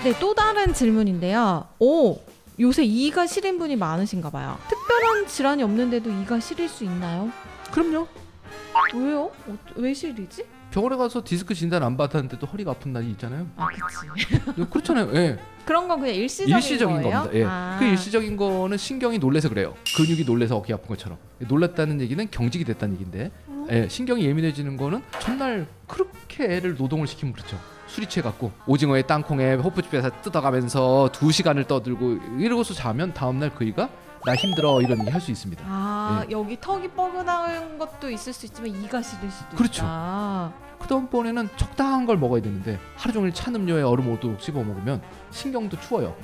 네, 또 다른 질문인데요. 오, 요새 이가 시린 분이 많으신가 봐요. 특별한 질환이 없는데도 이가 시릴 수 있나요? 그럼요. 왜요? 왜 시리지? 병원에 가서 디스크 진단 안 받았는데도 허리가 아픈 날이 있잖아요. 아, 그치. 그렇잖아요. 예. 그런 건 그냥 일시적인 거예요? 겁니다. 예. 그 일시적인 거는 신경이 놀래서 그래요. 근육이 놀래서 어깨 아픈 것처럼. 놀랐다는 얘기는 경직이 됐다는 얘기인데, 예, 신경이 예민해지는 거는 첫날 그렇게 애를 노동을 시키면 그렇죠. 술이 취해갖고 오징어에 땅콩에 호프집에서 뜯어가면서 2시간을 떠들고 이러고서 자면 다음날 그 이가 나 힘들어 이런 얘기 할 수 있습니다. 아, 예. 여기 턱이 뻐근한 것도 있을 수 있지만 이가 시릴 수도 그렇죠. 있다. 그 다음번에는 적당한 걸 먹어야 되는데 하루 종일 찬 음료에 얼음 5도 씹어 먹으면 신경도 추워요.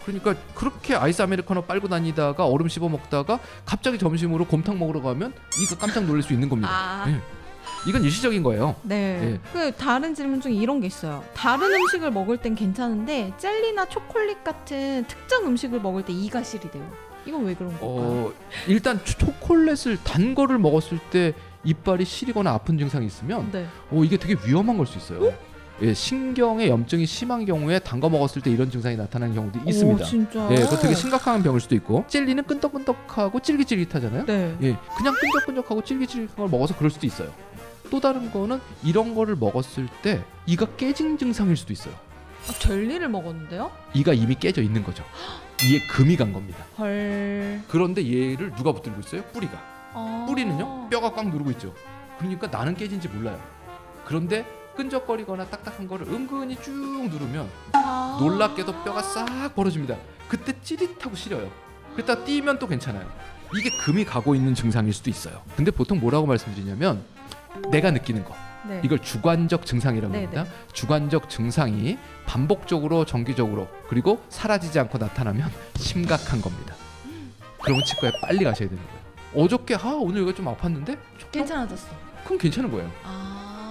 그러니까 그렇게 아이스 아메리카노 빨고 다니다가 얼음 씹어 먹다가 갑자기 점심으로 곰탕 먹으러 가면 이가 깜짝 놀랄 수 있는 겁니다. 예. 이건 일시적인 거예요. 네. 그 다른 질문 중에 이런 게 있어요. 다른 음식을 먹을 땐 괜찮은데 젤리나 초콜릿 같은 특정 음식을 먹을 때 이가 시리대요. 이건 왜 그런 걸까요? 일단 초콜릿을 단 거를 먹었을 때 이빨이 시리거나 아픈 증상이 있으면 네. 이게 되게 위험한 걸 수 있어요. 예, 신경에 염증이 심한 경우에 단 거 먹었을 때 이런 증상이 나타나는 경우도 있습니다. 진짜. 예, 그거 되게 심각한 병일 수도 있고 젤리는 끈적끈적하고 찔깃찔깃하잖아요. 네. 예, 그냥 끈적끈적하고 찔깃찔깃한 걸 먹어서 그럴 수도 있어요. 또 다른 거는 이런 거를 먹었을 때 이가 깨진 증상일 수도 있어요. 젤리를 먹었는데요? 이가 이미 깨져 있는 거죠. 이에 금이 간 겁니다. 헐. 그런데 얘를 누가 붙들고 있어요? 뿌리가. 뿌리는요? 뼈가 꽉 누르고 있죠. 그러니까 나는 깨진지 몰라요. 그런데 끈적거리거나 딱딱한 거를 은근히 쭉 누르면 놀랍게도 뼈가 싹 벌어집니다. 그때 찌릿하고 시려요. 그랬다 뛰면 또 괜찮아요. 이게 금이 가고 있는 증상일 수도 있어요. 근데 보통 뭐라고 말씀드리냐면 내가 느끼는 거, 네. 이걸 주관적 증상이라고 네네. 합니다. 주관적 증상이 반복적으로 정기적으로 그리고 사라지지 않고 나타나면 심각한 겁니다. 그러면 치과에 빨리 가셔야 되는 거예요. 어저께 오늘 이거 좀 아팠는데 괜찮아졌어. 그럼 괜찮은 거예요.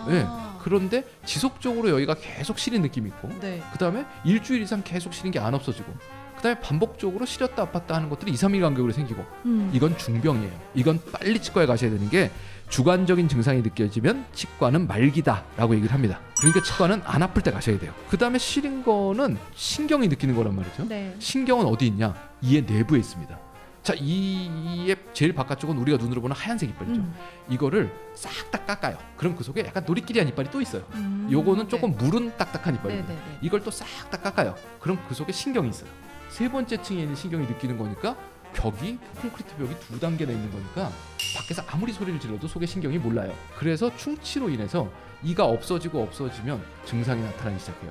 네. 그런데 지속적으로 여기가 계속 시린 느낌이 있고 네. 그 다음에 일주일 이상 계속 시린 게 안 없어지고 그 다음에 반복적으로 시렸다 아팠다 하는 것들이 2, 3일 간격으로 생기고 이건 중병이에요. 이건 빨리 치과에 가셔야 되는 게 주관적인 증상이 느껴지면 치과는 말기다 라고 얘기를 합니다. 그러니까 치과는 안 아플 때 가셔야 돼요. 그 다음에 시린 거는 신경이 느끼는 거란 말이죠. 네. 신경은 어디 있냐? 이의 내부에 있습니다. 자, 이의 제일 바깥쪽은 우리가 눈으로 보는 하얀색 이빨이죠. 이거를 싹 다 깎아요. 그럼 그 속에 약간 노리끼리한 이빨이 또 있어요. 요거는 조금 무른 딱딱한 이빨입니다. 네네네. 이걸 또 싹 다 깎아요. 그럼 그 속에 신경이 있어요. 세 번째 층에 있는 신경이 느끼는 거니까 콘크리트 벽이 2단계나 있는 거니까 밖에서 아무리 소리를 질러도 속에 신경이 몰라요. 그래서 충치로 인해서 이가 없어지면 증상이 나타나기 시작해요.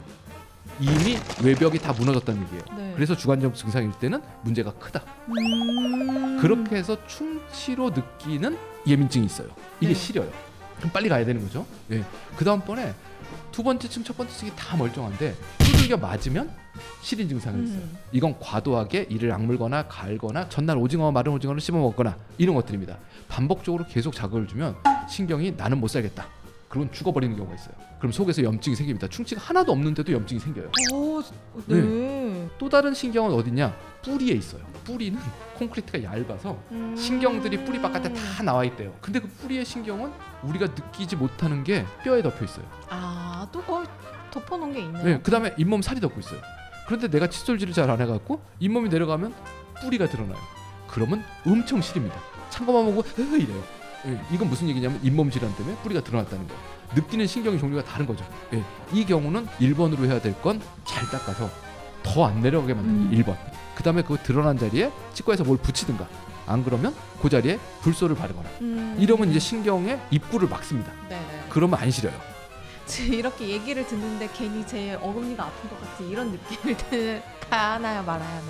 이미 외벽이 다 무너졌다는 얘기예요. 네. 그래서 주관적 증상일 때는 문제가 크다. 그렇게 해서 충치로 느끼는 예민증이 있어요. 이게 네. 시려요. 그럼 빨리 가야 되는 거죠. 네. 그 다음번에 두 번째 층, 첫 번째 층이 다 멀쩡한데 두들겨 맞으면 시린 증상이 있어요. 이건 과도하게 이를 악물거나 갈거나 전날 마른 오징어를 씹어 먹거나 이런 것들입니다. 반복적으로 계속 자극을 주면 신경이 나는 못 살겠다. 그건 죽어버리는 경우가 있어요. 그럼 속에서 염증이 생깁니다. 충치가 하나도 없는데도 염증이 생겨요. 네. 네. 또 다른 신경은 어디냐? 뿌리에 있어요. 뿌리는 콘크리트가 얇아서 신경들이 뿌리 바깥에 다 나와 있대요. 근데 그 뿌리의 신경은 우리가 느끼지 못하는 게 뼈에 덮여 있어요. 또 거의 덮어놓은 게 있네요. 네, 그 다음에 잇몸 살이 덮고 있어요. 그런데 내가 칫솔질을 잘 안 해갖고 잇몸이 내려가면 뿌리가 드러나요. 그러면 엄청 시립니다. 찬거만 보고 이래요. 예, 이건 무슨 얘기냐면 잇몸 질환 때문에 뿌리가 드러났다는 거예요. 느끼는 신경의 종류가 다른 거죠. 예, 이 경우는 1번으로 해야 될 건 잘 닦아서 더 안 내려가게 만드는 게 1번. 그 다음에 그 드러난 자리에 치과에서 뭘 붙이든가 안 그러면 그 자리에 불소를 바르거나 이러면 이제 신경의 입구를 막습니다. 네. 그러면 안 시려요. 이렇게 얘기를 듣는데 괜히 제 어금니가 아픈 것 같은 이런 느낌일 때는 가나요 말아야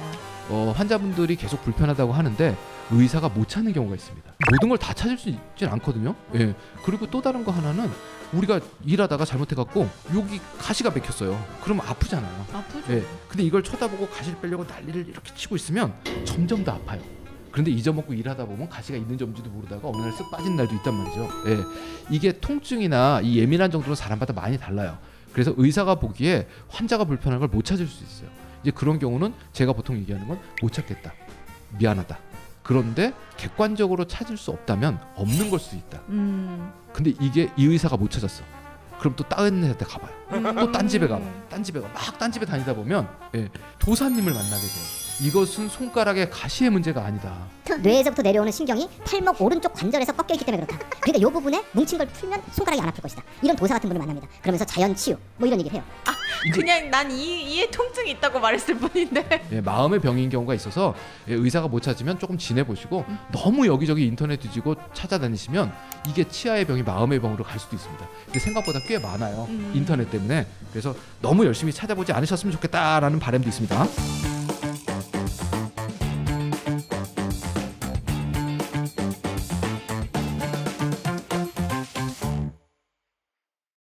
하나요? 환자분들이 계속 불편하다고 하는데 의사가 못 찾는 경우가 있습니다. 모든 걸 다 찾을 수 있진 않거든요. 예. 그리고 또 다른 거 하나는 우리가 일하다가 잘못해갖고 여기 가시가 맥혔어요. 그러면 아프잖아요. 아프죠. 예. 근데 이걸 쳐다보고 가시를 빼려고 난리를 이렇게 치고 있으면 점점 더 아파요. 그런데 잊어먹고 일하다 보면 가시가 있는 점지도 모르다가 어느 날 쓱 빠진 날도 있단 말이죠. 예. 이게 통증이나 이 예민한 정도는 사람마다 많이 달라요. 그래서 의사가 보기에 환자가 불편한 걸 못 찾을 수 있어요. 이제 그런 경우는 제가 보통 얘기하는 건 못 찾겠다. 미안하다. 그런데 객관적으로 찾을 수 없다면 없는 걸 수도 있다. 근데 이게 이 의사가 못 찾았어. 그럼 또 다른 데한테 가봐요. 또 딴 집에 가봐. 딴 집에 가. 막 딴 집에 다니다 보면 도사님을 만나게 돼요. 이것은 손가락의 가시의 문제가 아니다. 뇌에서부터 내려오는 신경이 팔목 오른쪽 관절에서 꺾여 있기 때문에 그렇다. 그러니까 이 부분에 뭉친 걸 풀면 손가락이 안 아플 것이다. 이런 도사 같은 분을 만납니다. 그러면서 자연 치유 뭐 이런 얘기를 해요. 그냥 난 이에 통증이 있다고 말했을 뿐인데. 마음의 병인 경우가 있어서 의사가 못 찾으면 조금 지내보시고 너무 여기저기 인터넷 뒤지고 찾아다니시면 이게 치아의 병이 마음의 병으로 갈 수도 있습니다. 근데 생각보다 꽤 많아요. 인터넷 때문에. 그래서 너무 열심히 찾아보지 않으셨으면 좋겠다라는 바람도 있습니다.